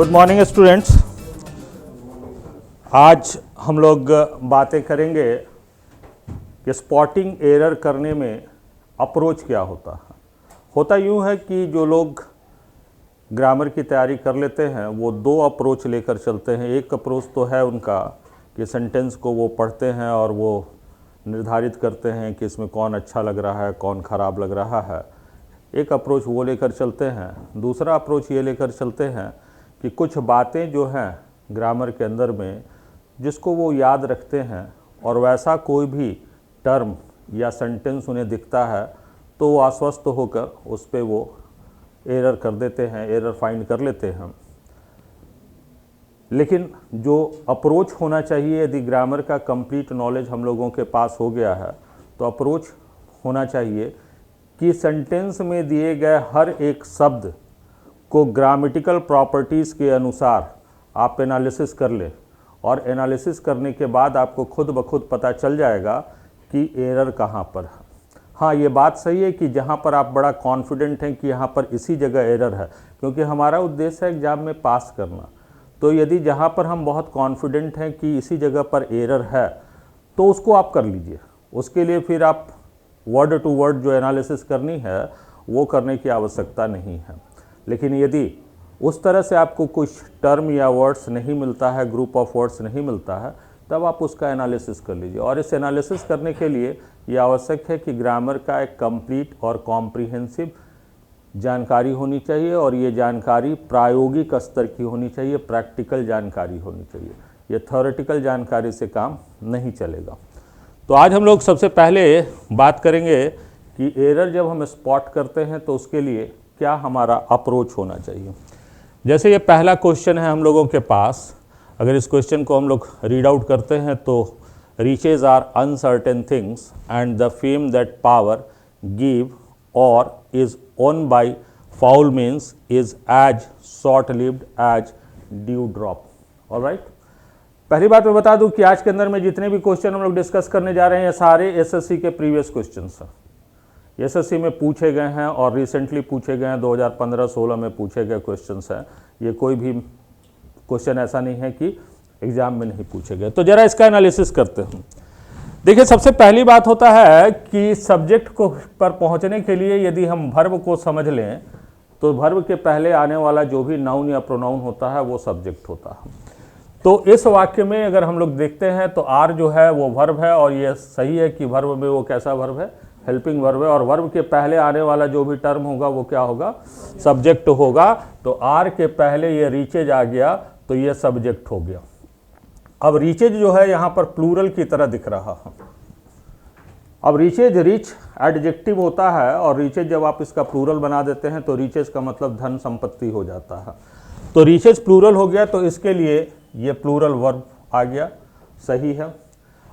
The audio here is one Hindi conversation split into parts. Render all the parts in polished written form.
Good morning students. आज हम लोग बातें करेंगे कि स्पॉटिंग एरर करने में अप्रोच क्या होता है। होता यूँ है कि जो लोग ग्रामर की तैयारी कर लेते हैं वो दो अप्रोच लेकर चलते हैं। एक अप्रोच तो है उनका कि सेंटेंस को वो पढ़ते हैं और वो निर्धारित करते हैं कि इसमें कौन अच्छा लग रहा है कौन ख़राब लग रहा है। एक अप्रोच वो लेकर चलते हैं। दूसरा अप्रोच ये लेकर चलते हैं कि कुछ बातें जो हैं ग्रामर के अंदर में जिसको वो याद रखते हैं और वैसा कोई भी टर्म या सेंटेंस उन्हें दिखता है तो वो आश्वस्त होकर उस पर वो एरर कर देते हैं, एरर फाइंड कर लेते हैं। लेकिन जो अप्रोच होना चाहिए, यदि ग्रामर का कंप्लीट नॉलेज हम लोगों के पास हो गया है तो अप्रोच होना चाहिए कि सेंटेंस में दिए गए हर एक शब्द को ग्रामेटिकल प्रॉपर्टीज़ के अनुसार आप एनालिसिस कर लें और एनालिसिस करने के बाद आपको खुद ब खुद पता चल जाएगा कि एरर कहाँ पर है। हाँ, ये बात सही है कि जहाँ पर आप बड़ा कॉन्फिडेंट हैं कि यहाँ पर इसी जगह एरर है, क्योंकि हमारा उद्देश्य है एग्ज़ाम में पास करना। तो यदि जहाँ पर हम बहुत कॉन्फिडेंट हैं कि इसी जगह पर एरर है तो उसको आप कर लीजिए। उसके लिए फिर आप वर्ड टू वर्ड जो एनालिसिस करनी है वो करने की आवश्यकता नहीं है। लेकिन यदि उस तरह से आपको कुछ टर्म या वर्ड्स नहीं मिलता है, ग्रुप ऑफ वर्ड्स नहीं मिलता है, तब आप उसका एनालिसिस कर लीजिए। और इस एनालिसिस करने के लिए ये आवश्यक है कि ग्रामर का एक कंप्लीट और कॉम्प्रिहेंसिव जानकारी होनी चाहिए और ये जानकारी प्रायोगिक स्तर की होनी चाहिए, प्रैक्टिकल जानकारी होनी चाहिए। ये थ्योरेटिकल जानकारी से काम नहीं चलेगा। तो आज हम लोग सबसे पहले बात करेंगे कि एरर जब हम स्पॉट करते हैं तो उसके लिए क्या हमारा अप्रोच होना चाहिए। जैसे ये पहला क्वेश्चन है हम लोगों के पास, अगर इस क्वेश्चन को हम लोग रीड आउट करते हैं तो riches are uncertain things and the fame that power give or is won by foul means is as short-lived as dewdrop. All right? पहली बात मैं बता दूं कि आज के अंदर में जितने भी क्वेश्चन हम लोग डिस्कस करने जा रहे हैं ये सारे एसएससी के प्रीवियस क्वेश्चंस हैं। एसएससी में पूछे गए हैं और रिसेंटली पूछे गए हैं, 2015-16 में पूछे गए क्वेश्चंस हैं। ये कोई भी क्वेश्चन ऐसा नहीं है कि एग्जाम में नहीं पूछे गए। तो जरा इसका एनालिसिस करते हैं। देखिए, सबसे पहली बात होता है कि सब्जेक्ट को पर पहुंचने के लिए यदि हम वर्ब को समझ लें तो वर्ब के पहले आने वाला जो भी नाउन या प्रोनाउन होता है वो सब्जेक्ट होता है। तो इस वाक्य में अगर हम लोग देखते हैं तो आर जो है वो वर्ब है और ये सही है कि वर्ब में वो कैसा वर्ब है, हेल्पिंग वर्ब है। और वर्ब के पहले आने वाला जो भी टर्म होगा वो क्या होगा, सब्जेक्ट होगा। तो आर के पहले ये रीचेज आ गया तो ये सब्जेक्ट हो गया। अब रीचेज जो है यहाँ पर प्लूरल की तरह दिख रहा है। अब रीचेज रिच एडजेक्टिव होता है और रीचेज जब आप इसका प्लूरल बना देते हैं तो रीचेज का मतलब धन संपत्ति हो जाता है। तो रीचेज प्लूरल हो गया तो इसके लिए ये प्लूरल वर्ब आ गया, सही है।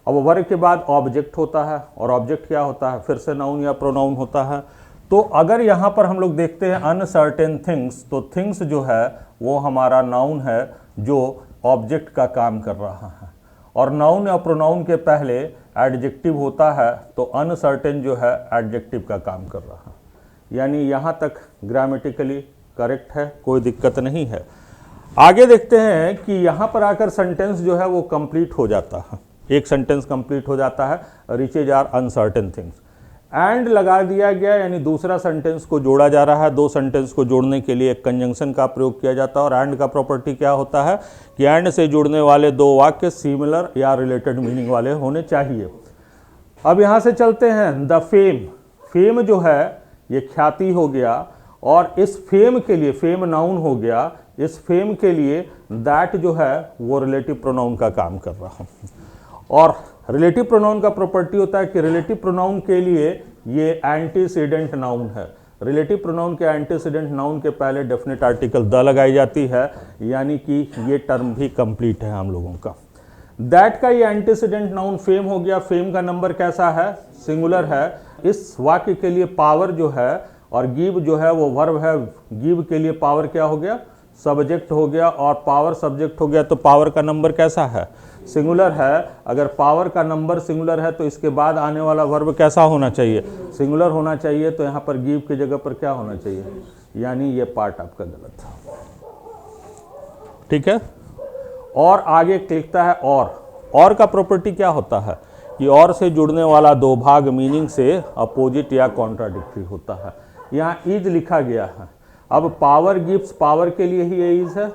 अब वर्ब के बाद ऑब्जेक्ट होता है और ऑब्जेक्ट क्या होता है, फिर से नाउन या प्रोनाउन होता है। तो अगर यहाँ पर हम लोग देखते हैं अनसर्टेन थिंग्स, तो थिंग्स जो है वो हमारा नाउन है जो ऑब्जेक्ट का काम कर रहा है और नाउन या प्रोनाउन के पहले एडजेक्टिव होता है तो अनसर्टेन जो है एडजेक्टिव का काम कर रहा है। यानी यहाँ तक ग्रामेटिकली करेक्ट है, कोई दिक्कत नहीं है। आगे देखते हैं कि यहाँ पर आकर सेंटेंस जो है वो कंप्लीट हो जाता है, एक सेंटेंस कंप्लीट हो जाता है, riches are uncertain things. And लगा दिया गया, यानी दूसरा सेंटेंस को जोड़ा जा रहा है। दो सेंटेंस को जोड़ने के लिए एक कंजंक्शन का प्रयोग किया जाता है और एंड का प्रॉपर्टी क्या होता है कि एंड से जुड़ने वाले दो वाक्य सिमिलर या रिलेटेड मीनिंग वाले होने चाहिए। अब यहाँ से चलते हैं द फेम। फेम जो है ये ख्याति हो गया और इस फेम के लिए, फेम नाउन हो गया, इस फेम के लिए दैट जो है वो रिलेटिव प्रोनाउन का काम कर रहा है। और रिलेटिव प्रोनाउन का प्रॉपर्टी होता है कि रिलेटिव प्रोनाउन के लिए ये एंटीसीडेंट नाउन है। रिलेटिव प्रोनाउन के एंटीसीडेंट नाउन के पहले डेफिनेट आर्टिकल द लगाई जाती है, यानी कि ये टर्म भी कंप्लीट है हम लोगों का। दैट का ये एंटीसीडेंट नाउन फेम हो गया। फेम का नंबर कैसा है, सिंगुलर है। इस वाक्य के लिए पावर जो है और गिव जो है वो वर्ब है। गिव के लिए पावर क्या हो गया, सब्जेक्ट हो गया और पावर सब्जेक्ट हो गया। तो पावर का नंबर कैसा है, सिंगुलर है। अगर पावर का नंबर सिंगुलर है तो इसके बाद आने वाला वर्ब कैसा होना चाहिए, सिंगुलर होना चाहिए। तो यहाँ पर गिव की जगह पर क्या होना चाहिए, यानी ये पार्ट आपका गलत है। ठीक है। और आगे लिखता है और का प्रॉपर्टी क्या होता है कि और से जुड़ने वाला दो भाग मीनिंग से अपोजिट या कॉन्ट्राडिक्टरी होता है। यहाँ इज लिखा गया है। अब पावर गिव्स, पावर के लिए ही ये इज है,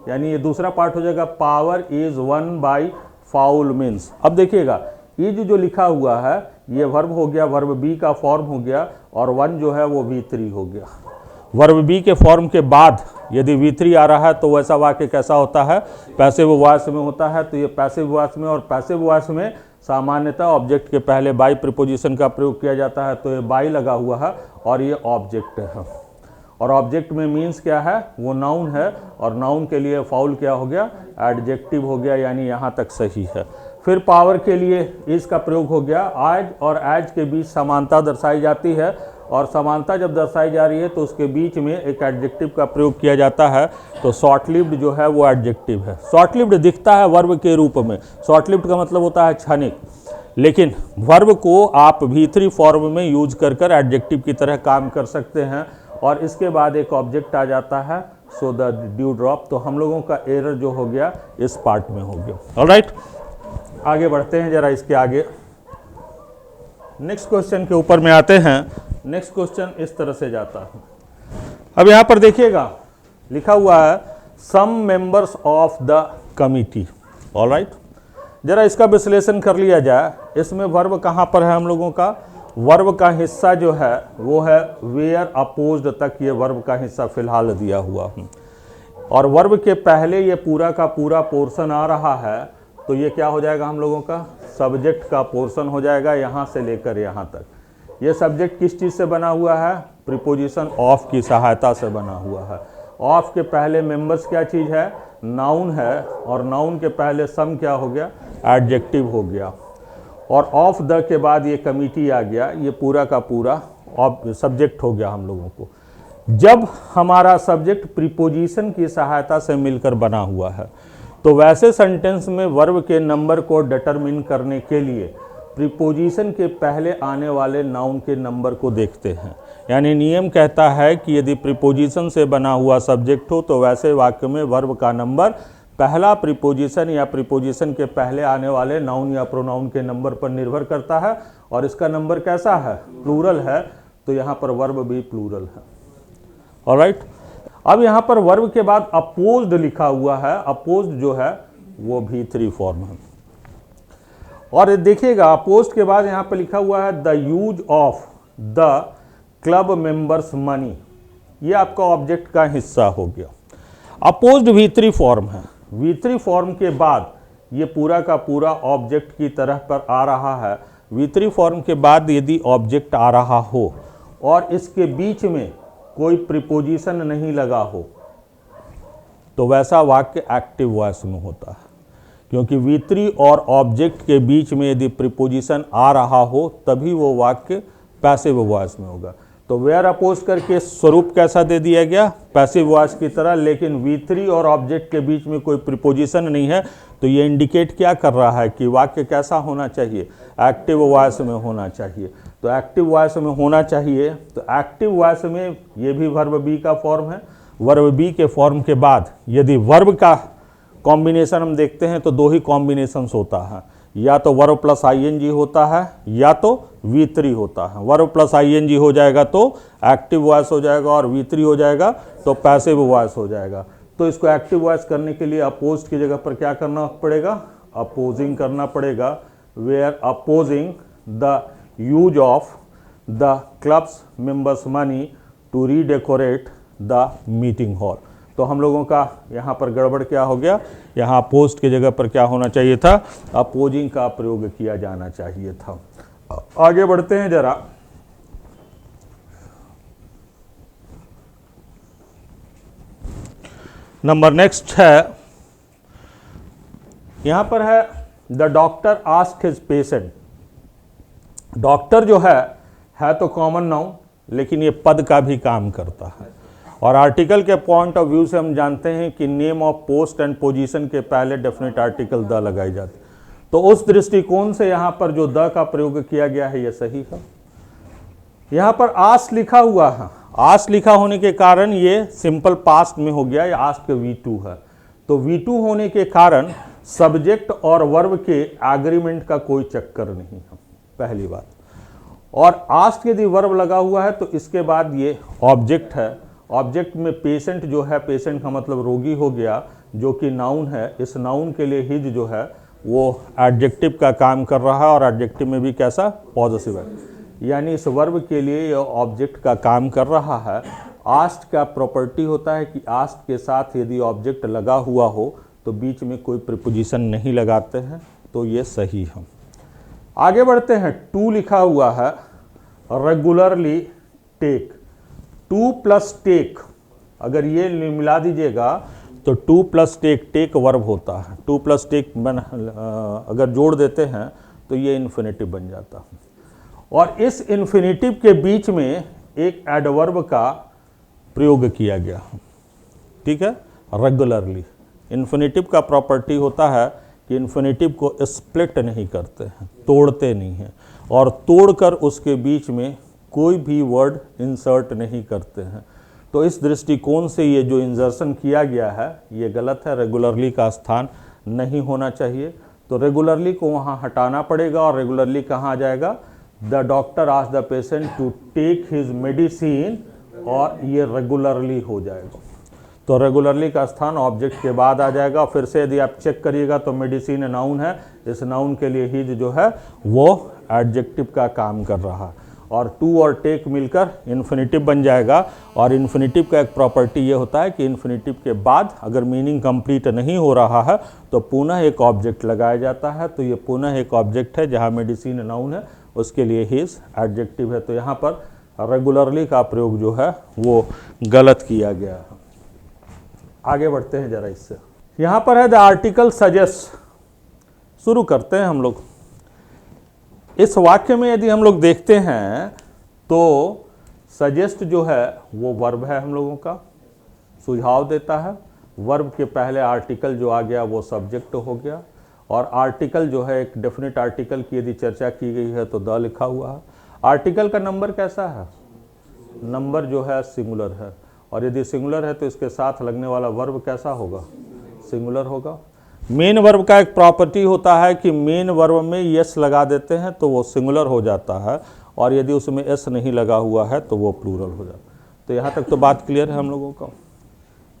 यानी ये दूसरा पार्ट हो जाएगा power is one by foul means. अब देखिएगा इज जो लिखा हुआ है ये वर्ब हो गया, वर्ब बी का फॉर्म हो गया, और वन जो है वो V3 हो गया। वर्ब बी के फॉर्म के बाद यदि V3 आ रहा है तो वैसा वाक्य कैसा होता है, पैसिव वॉइस में होता है। तो ये पैसिव वॉइस में, और पैसिव वॉइस में सामान्यतः ऑब्जेक्ट के पहले बाई प्रीपोजिशन का प्रयोग किया जाता है। तो ये बाई लगा हुआ है और ये ऑब्जेक्ट है, और ऑब्जेक्ट में मीन्स क्या है, वो नाउन है, और नाउन के लिए फाउल क्या हो गया, एडजेक्टिव हो गया, यानी यहाँ तक सही है। फिर पावर के लिए इज का प्रयोग हो गया। आज और एज के बीच समानता दर्शाई जाती है, और समानता जब दर्शाई जा रही है तो उसके बीच में एक एडजेक्टिव का प्रयोग किया जाता है। तो शॉर्ट लिव्ड जो है वो एडजेक्टिव है। शॉर्ट लिव्ड दिखता है वर्ब के रूप में, शॉर्ट लिव्ड का मतलब होता है क्षणिक, लेकिन वर्ब को आप V3 फॉर्म में यूज कर कर एडजेक्टिव की तरह काम कर सकते हैं। और इसके बाद एक ऑब्जेक्ट आ जाता है, सो द ड्यू ड्रॉप। तो हम लोगों का एरर जो हो गया इस पार्ट में हो गया। ऑलराइट, आगे बढ़ते हैं जरा इसके आगे। नेक्स्ट क्वेश्चन के ऊपर में आते हैं। नेक्स्ट क्वेश्चन इस तरह से जाता है। अब यहां पर देखिएगा लिखा हुआ है some members of the committee. Alright, जरा इसका विश्लेषण कर लिया जाए। इसमें वर्ब कहां पर है हम लोगों का, वर्ब का हिस्सा जो है वो है वेयर अपोज्ड तक, ये वर्ब का हिस्सा फिलहाल दिया हुआ है। और वर्ब के पहले ये पूरा का पूरा पोर्शन आ रहा है, तो ये क्या हो जाएगा हम लोगों का, सब्जेक्ट का पोर्शन हो जाएगा, यहाँ से लेकर यहाँ तक। ये सब्जेक्ट किस चीज़ से बना हुआ है, प्रीपोजिशन ऑफ की सहायता से बना हुआ है। ऑफ के पहले मेंबर्स क्या चीज़ है, नाउन है, और नाउन के पहले सम क्या हो गया, एडजेक्टिव हो गया। और ऑफ द के बाद ये कमिटी आ गया, ये पूरा का पूरा सब्जेक्ट हो गया हम लोगों को। जब हमारा सब्जेक्ट प्रीपोजिशन की सहायता से मिलकर बना हुआ है, तो वैसे सेंटेंस में वर्ब के नंबर को डिटरमिन करने के लिए प्रीपोजिशन के पहले आने वाले नाउन के नंबर को देखते हैं। यानी नियम कहता है कि यदि प्रीपोजिशन से बना हुआ सब्जेक्ट हो तो वैसे वाक्य में वर्ब का नंबर पहला प्रीपोजिशन या प्रीपोजिशन के पहले आने वाले नाउन या प्रोनाउन के नंबर पर निर्भर करता है। और इसका नंबर कैसा है, प्लूरल है, तो यहाँ पर वर्ब भी प्लूरल है। ऑलराइट, अब यहाँ पर वर्ब के बाद अपोज्ड लिखा हुआ है। अपोज्ड जो है वो V3 फॉर्म है। और देखिएगा अपोज्ड के बाद यहाँ पर लिखा हुआ है the use of the club members money, ये आपका ऑब्जेक्ट का हिस्सा हो गया। अपोज्ड V3 फॉर्म है। V3 फॉर्म के बाद ये पूरा का पूरा ऑब्जेक्ट की तरह पर आ रहा है। V3 फॉर्म के बाद यदि ऑब्जेक्ट आ रहा हो और इसके बीच में कोई प्रीपोजिशन नहीं लगा हो, तो वैसा वाक्य एक्टिव वॉइस में होता है। क्योंकि V3 और ऑब्जेक्ट के बीच में यदि प्रीपोजिशन आ रहा हो तभी वो वाक्य पैसिव वॉइस में होगा। तो वेयर अपोज करके स्वरूप कैसा दे दिया गया, पैसिव वॉइस की तरह। लेकिन V3 और ऑब्जेक्ट के बीच में कोई प्रीपोजिशन नहीं है, तो ये इंडिकेट क्या कर रहा है कि वाक्य कैसा होना चाहिए, एक्टिव वॉइस में होना चाहिए। तो एक्टिव वॉइस में होना चाहिए। तो एक्टिव वॉइस में ये भी वर्ब बी का फॉर्म है। वर्ब बी के फॉर्म के बाद यदि वर्ब का कॉम्बिनेशन हम देखते हैं तो दो ही कॉम्बिनेशंस होता है, या तो वर्ब प्लस ING होता है या तो V3 होता है। वर्ब प्लस ING हो जाएगा तो एक्टिव वॉइस हो जाएगा, और V3 हो जाएगा तो पैसिव वॉइस हो जाएगा। तो इसको एक्टिव वॉइस करने के लिए अपोज्ड की जगह पर क्या करना पड़ेगा, अपोजिंग करना पड़ेगा। Where opposing the use of the clubs members money to redecorate the meeting hall. तो हम लोगों का यहाँ पर गड़बड़ क्या हो गया, यहाँ अपोज्ड की जगह पर क्या होना चाहिए था, अपोजिंग का प्रयोग किया जाना चाहिए था। आगे बढ़ते हैं जरा। नंबर नेक्स्ट है, यहां पर है the doctor asked his patient. Doctor जो है तो कॉमन नाउन, लेकिन ये पद का भी काम करता है। और आर्टिकल के पॉइंट ऑफ व्यू से हम जानते हैं कि name of post and position के पहले डेफिनेट आर्टिकल द लगाई जाती है। तो उस दृष्टिकोण से यहाँ पर जो द का प्रयोग किया गया है ये सही है। यहाँ पर आस्क लिखा हुआ है। आस्क लिखा होने के कारण ये सिंपल पास्ट में हो गया, ये आस्क V2 है। तो V2 होने के कारण सब्जेक्ट और वर्ब के एग्रीमेंट का कोई चक्कर नहीं है, पहली बात। और आस्क्ड यदि वर्ब लगा हुआ है तो इसके बाद ये ऑब्जेक्ट है। ऑब्जेक्ट में पेशेंट जो है, पेशेंट का मतलब रोगी हो गया, जो कि नाउन है। इस नाउन के लिए हिज जो है वो एडजेक्टिव का काम कर रहा है, और एडजेक्टिव में भी कैसा, पॉजिटिव है, यानी इस वर्ब के लिए ये ऑब्जेक्ट का काम कर रहा है। आस्क्ड का प्रॉपर्टी होता है कि आस्क्ड के साथ यदि ऑब्जेक्ट लगा हुआ हो तो बीच में कोई प्रीपोजिशन नहीं लगाते हैं, तो ये सही है। आगे बढ़ते हैं। टू लिखा हुआ है, regularly take. To plus take, अगर ये मिला दीजिएगा तो to plus take, take verb होता है। टू प्लस टेक अगर जोड़ देते हैं तो ये इन्फिनेटिव बन जाता है। और इस इन्फिनेटिव के बीच में एक एडवर्ब का प्रयोग किया गया, ठीक है, रेगुलरली। इन्फिनेटिव का प्रॉपर्टी होता है कि इन्फिनेटिव को स्प्लिट नहीं करते हैं, तोड़ते नहीं हैं, और तोड़कर उसके बीच में कोई भी वर्ड इंसर्ट नहीं करते हैं। तो इस दृष्टिकोण से ये जो इंजर्शन किया गया है ये गलत है। रेगुलरली का स्थान नहीं होना चाहिए, तो रेगुलरली को वहाँ हटाना पड़ेगा। और रेगुलरली कहाँ आ जाएगा, the doctor asked the patient to take his medicine, और ये रेगुलरली हो जाएगा। तो रेगुलरली का स्थान ऑब्जेक्ट के बाद आ जाएगा। फिर से यदि आप चेक करिएगा तो मेडिसिन नाउन है, इस नाउन के लिए हिज जो है वो एडजेक्टिव का काम कर रहा है। और टू और टेक मिलकर इन्फिनेटिव बन जाएगा। और इन्फिनेटिव का एक प्रॉपर्टी ये होता है कि इन्फिनेटिव के बाद अगर मीनिंग कंप्लीट नहीं हो रहा है तो पुनः एक ऑब्जेक्ट लगाया जाता है। तो ये पुनः एक ऑब्जेक्ट है, जहाँ मेडिसिन नाउन है उसके लिए हिज एडजेक्टिव है। तो यहाँ पर रेगुलरली का प्रयोग जो है वो गलत किया गया है। आगे बढ़ते हैं जरा इससे। यहाँ पर है द आर्टिकल सजेस्ट। शुरू करते हैं हम लोग। इस वाक्य में यदि हम लोग देखते हैं तो सजेस्ट जो है वो वर्ब है, हम लोगों का सुझाव देता है। वर्ब के पहले आर्टिकल जो आ गया वो सब्जेक्ट हो गया। और आर्टिकल जो है एक डेफिनेट आर्टिकल की यदि चर्चा की गई है तो द लिखा हुआ है। आर्टिकल का नंबर कैसा है, नंबर जो है सिंगुलर है। और यदि सिंगुलर है तो इसके साथ लगने वाला वर्ब कैसा होगा, सिंगुलर होगा। मेन वर्ब का एक प्रॉपर्टी होता है कि मेन वर्ब में यस लगा देते हैं तो वो सिंगुलर हो जाता है, और यदि उसमें एस नहीं लगा हुआ है तो वो प्लूरल हो जाता है। तो यहाँ तक तो बात क्लियर है हम लोगों का।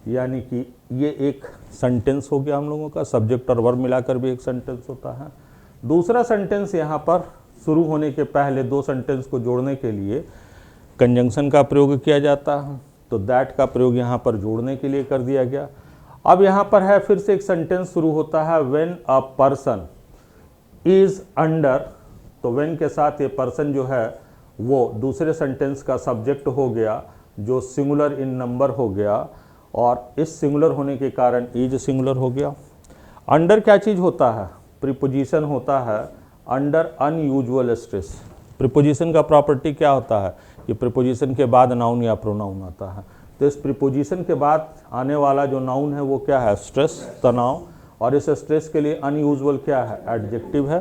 यानी कि ये एक सेंटेंस हो गया हम लोगों का, सब्जेक्ट और वर्ब मिलाकर भी एक सेंटेंस होता है। दूसरा सेंटेंस यहाँ पर शुरू होने के पहले दो सेंटेंस को जोड़ने के लिए कंजंक्शन का प्रयोग किया जाता है। तो दैट का प्रयोग यहाँ पर जोड़ने के लिए कर दिया गया। अब यहाँ पर है फिर से एक सेंटेंस शुरू होता है, when a person is under. तो व्हेन के साथ ये पर्सन जो है वो दूसरे सेंटेंस का सब्जेक्ट हो गया, जो सिंगुलर इन नंबर हो गया, और इस सिंगुलर होने के कारण इज सिंगुलर हो गया। अंडर क्या चीज़ होता है, प्रीपोजिशन होता है, अंडर अनयूजुअल स्ट्रेस। प्रीपोजिशन का प्रॉपर्टी क्या होता है कि प्रीपोजिशन के बाद नाउन या प्रोनाउन आता है। तो इस प्रीपोजिशन के बाद आने वाला जो नाउन है वो क्या है, स्ट्रेस, तनाव। और इस स्ट्रेस के लिए अनयूजुअल क्या है, एडजेक्टिव है।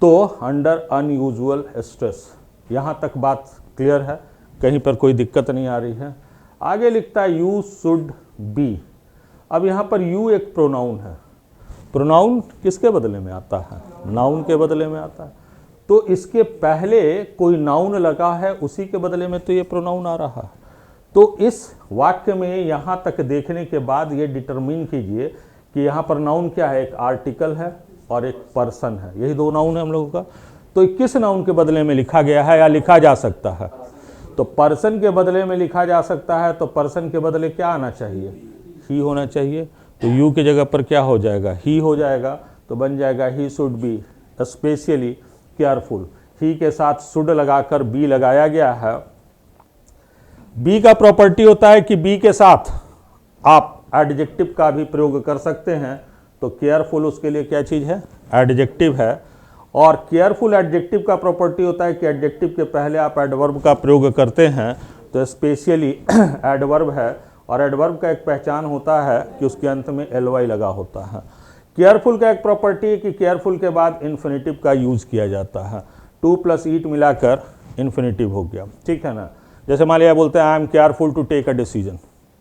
तो अंडर अनयूजुअल स्ट्रेस, यहाँ तक बात क्लियर है, कहीं पर कोई दिक्कत नहीं आ रही है। आगे लिखता है यू शुड बी। अब यहाँ पर यू एक प्रोनाउन है। प्रोनाउन किसके बदले में आता है, नाउन के बदले में आता है। तो इसके पहले कोई नाउन लगा है, उसी के बदले में तो ये प्रोनाउन आ रहा है। तो इस वाक्य में यहाँ तक देखने के बाद ये डिटरमिन कीजिए कि यहाँ पर नाउन क्या है, एक आर्टिकल है और एक पर्सन है। यही दो नाउन है हम लोगों का। तो किस नाउन के बदले में लिखा गया है या लिखा जा सकता है, तो पर्सन के बदले में लिखा जा सकता है। तो पर्सन के बदले क्या आना चाहिए, ही होना चाहिए। तो यू की जगह पर क्या हो जाएगा, ही हो जाएगा। तो बन जाएगा he should be specially careful. ही के साथ शुड लगाकर बी लगाया गया है। बी का प्रॉपर्टी होता है कि बी के साथ आप एडजेक्टिव का भी प्रयोग कर सकते हैं। तो केयरफुल उसके लिए क्या चीज़ है, एडजेक्टिव है। और केयरफुल एडजेक्टिव का प्रॉपर्टी होता है कि एडजेक्टिव के पहले आप एडवर्ब का प्रयोग करते हैं तो स्पेशली एडवर्ब है। और एडवर्ब का एक पहचान होता है कि उसके अंत में ly लगा होता है। केयरफुल का एक प्रॉपर्टी है कि केयरफुल के बाद इन्फिनेटिव का यूज़ किया जाता है। टू प्लस ईट मिलाकर इन्फिनेटिव हो गया, ठीक है ना। जैसे मान लिया बोलते हैं I am careful to take a decision,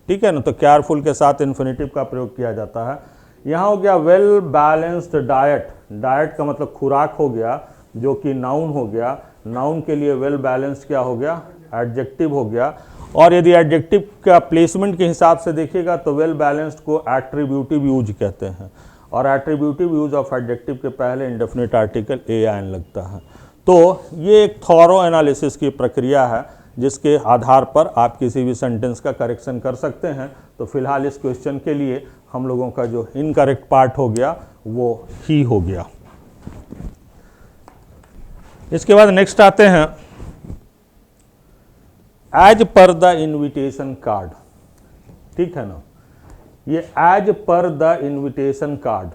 ठीक है ना। तो केयरफुल के साथ इन्फिनेटिव का प्रयोग किया जाता है। यहाँ हो गया वेल बैलेंस्ड डाइट, डाइट का मतलब खुराक हो गया जो कि नाउन हो गया, नाउन के लिए वेल बैलेंस्ड क्या हो गया, एडजेक्टिव हो गया। और यदि एडजेक्टिव का प्लेसमेंट के हिसाब से देखिएगा तो वेल बैलेंस्ड को एट्रीब्यूटिव यूज कहते हैं, और एट्रीब्यूटिव यूज ऑफ एडजेक्टिव के पहले इंडेफिनिट आर्टिकल एन लगता है। तो ये एक थॉरो एनालिसिस की प्रक्रिया है जिसके आधार पर आप किसी भी सेंटेंस का करेक्शन कर सकते हैं। तो फिलहाल इस क्वेश्चन के लिए हम लोगों का जो इनकरेक्ट पार्ट हो गया वो ही हो गया। इसके बाद नेक्स्ट आते हैं as per the invitation card, ठीक है ना। ये as per the invitation card,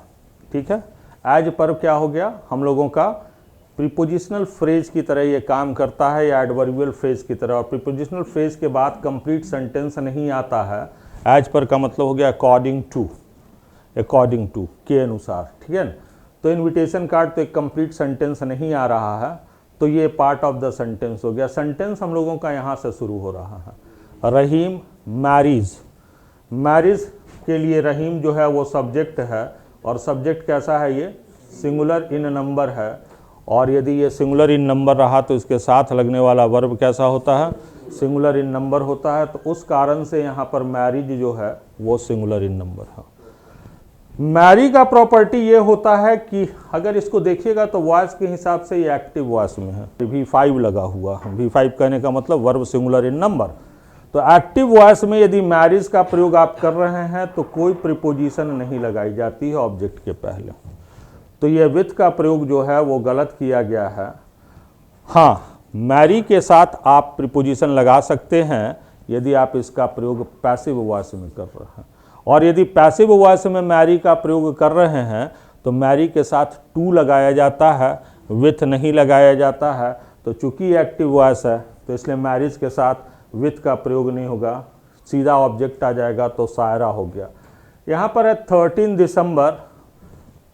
ठीक है। एज पर क्या हो गया, हम लोगों का प्रीपोजिशनल फ्रेज की तरह ये काम करता है या एडवर्बियल फ्रेज की तरह, और प्रीपोजिशनल फ्रेज के बाद कंप्लीट सेंटेंस नहीं आता है। एज पर का मतलब हो गया अकॉर्डिंग टू, अकॉर्डिंग टू के अनुसार, ठीक है ना। तो इनविटेशन कार्ड तो एक कंप्लीट सेंटेंस नहीं आ रहा है, तो ये पार्ट ऑफ द सेंटेंस हो गया। सेंटेंस हम लोगों का यहाँ से शुरू हो रहा है। रहीम मैरिज, मैरिज के लिए रहीम जो है वो सब्जेक्ट है, और सब्जेक्ट कैसा है, ये सिंगुलर इन नंबर है, और यदि ये सिंगुलर इन नंबर रहा तो इसके साथ लगने वाला वर्ब कैसा होता है, सिंगुलर इन नंबर होता है। तो उस कारण से यहाँ पर मैरिज जो है वो सिंगुलर इन नंबर है। मैरी का प्रॉपर्टी ये होता है कि अगर इसको देखिएगा तो वॉइस के हिसाब से ये एक्टिव वॉइस में है, V5 लगा हुआ, V5 कहने का मतलब वर्ब सिंगुलर इन नंबर। तो एक्टिव वॉइस में यदि मैरिज का प्रयोग आप कर रहे हैं तो कोई प्रीपोजिशन नहीं लगाई जाती है ऑब्जेक्ट के पहले। तो ये विथ का प्रयोग जो है वो गलत किया गया है। हाँ, मैरी के साथ आप प्रीपोजिशन लगा सकते हैं यदि आप इसका प्रयोग पैसिव वॉइस में कर रहे हैं, और यदि पैसिव वॉइस में मैरी का प्रयोग कर रहे हैं तो मैरी के साथ टू लगाया जाता है, विथ नहीं लगाया जाता है। तो चूंकि एक्टिव वॉइस है तो इसलिए मैरिज के साथ विथ का प्रयोग नहीं होगा, सीधा ऑब्जेक्ट आ जाएगा, तो सायरा हो गया। यहाँ पर है 13 दिसंबर,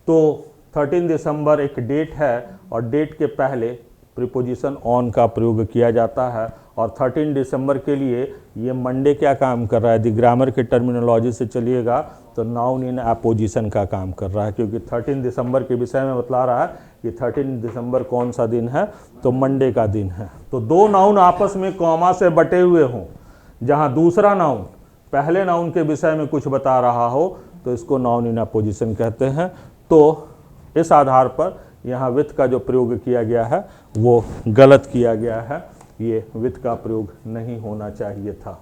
तो 13 दिसंबर एक डेट है और डेट के पहले प्रीपोजिशन ऑन का प्रयोग किया जाता है, और 13 दिसंबर के लिए ये मंडे क्या काम कर रहा है, यदि ग्रामर के टर्मिनोलॉजी से चलिएगा तो नाउन इन अपोजिशन का काम कर रहा है, क्योंकि 13 दिसंबर के विषय में बतला रहा है कि 13 दिसंबर कौन सा दिन है, तो मंडे का दिन है। तो दो नाउन आपस में कॉमा से बटे हुए हों, जहाँ दूसरा नाउन पहले नाउन के विषय में कुछ बता रहा हो तो इसको नाउन इन अपोजिशन कहते हैं। तो इस आधार पर यहाँ विथ का जो प्रयोग किया गया है वो गलत किया गया है, ये विथ का प्रयोग नहीं होना चाहिए था।